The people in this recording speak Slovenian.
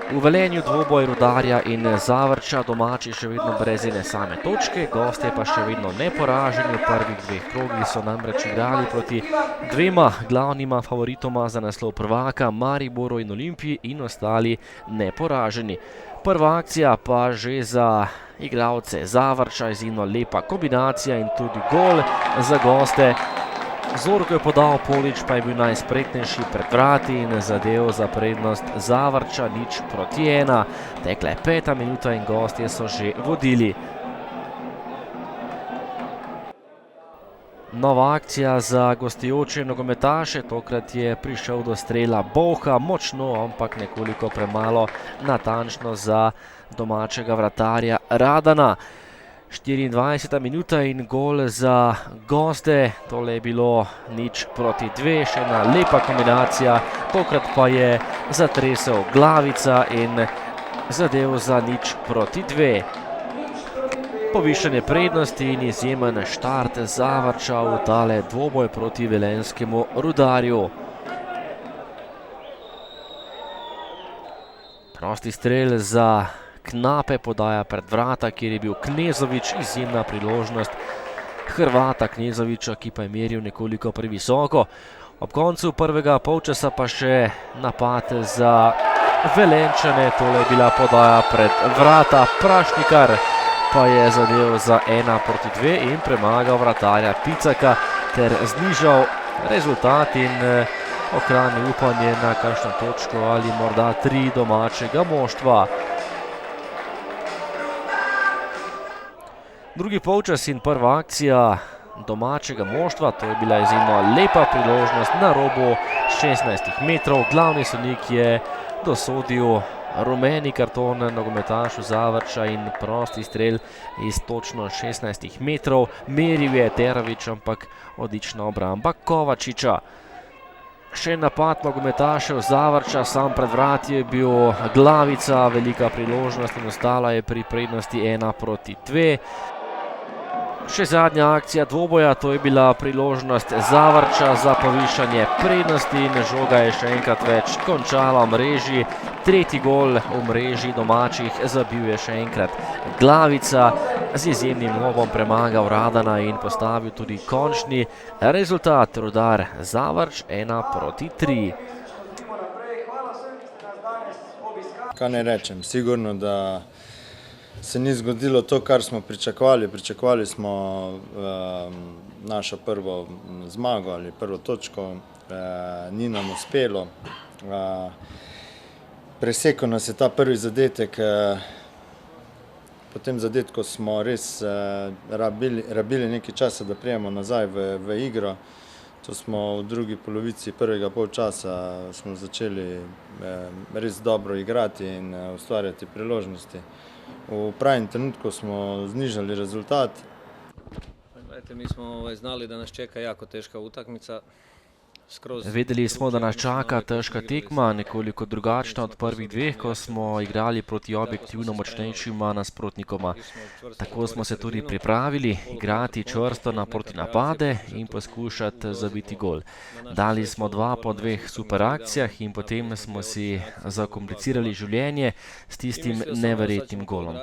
V Velenju dvoboj Rudarja in Zavrča, domači še vedno brez ene same točke, gostje pa še vedno neporaženi. V prvih dveh krogih so namreč igrali proti dvema glavnima favoritoma za naslov prvaka, Mariboru in Olimpiji, in ostali neporaženi. Prva akcija pa že za igralce Zavrča, izjemno lepa kombinacija in tudi gol za goste. Zorko je podal, Polič pa je bil najspretnejši pred vrati in zadev za prednost Zavrča 0:1. Tekla je 5. minuta in gostje so že vodili. Nova akcija za gostujoče nogometaše, tokrat je prišel do strela Bolha, močno, ampak nekoliko premalo natančno za domačega vratarja Radana. 24. minuta in gol za goste, tole je bilo 0:2, še ena lepa kombinacija, tokrat pa je zatresel Glavica in zadev za 0:2. Povišanje prednosti in izjemen štart Zavrča v tale dvoboj proti velenjskemu Rudarju. Prosti strel za Knape, podaja pred vrata, kjer je bil Knezović, izjemna priložnost Hrvata Knezovića, ki pa je meril nekoliko previsoko. Ob koncu prvega polčasa pa še napad za Velenjčane, tole je bila podaja pred vrata, Prašnikar pa je zadev za 1:2 in premagal vratarja Picaka ter znižal rezultat in ohranil upanje na kakšno točko ali morda 3 domačega moštva. Drugi polčas in prva akcija domačega moštva, to je bila izjemno lepa priložnost na robu 16 metrov. Glavni sodnik je dosodil rumeni karton nogometašu Zavrča in prosti strel iz točno 16 metrov. Meril je Terović, ampak odlična obramba Kovačiča. Še napad nogometašev Zavrča, sam pred vrati je bil Glavica, velika priložnost in ostala je pri prednosti 1:2. Še zadnja akcija dvoboja, to je bila priložnost Zavrča za povišanje prednosti in žoga je še enkrat več končala v mreži. Tretji gol v mreži domačih zabil je še enkrat Glavica, z izjemnim lobom premagal Radana in postavil tudi končni rezultat. Rudar Zavrč 1:3. Kaj ne rečem, sigurno, da se ni zgodilo to, kar smo pričakovali. Pričakovali smo našo prvo zmago ali prvo točko, ni nam uspelo. Presekal nas je ta prvi zadetek, po tem zadetku smo res rabili nekaj časa, da prijemo nazaj v igro. To smo v drugi polovici prvega polčasa smo začeli res dobro igrati in ustvarjati priložnosti. V pravem trenutku smo znižali rezultat. Mi smo znali, da nas čeka jako teška utakmica. Vedeli smo, da nas čaka težka tekma, nekoliko drugačna od prvih dveh, ko smo igrali proti objektivno močnejšima nasprotnikoma. Tako smo se tudi pripravili, igrati čvrsto na protinapade in poskušati zabiti gol. Dali smo 2 po 2 super akcijah in potem smo si zakomplicirali življenje s tistim neverjetnim golom.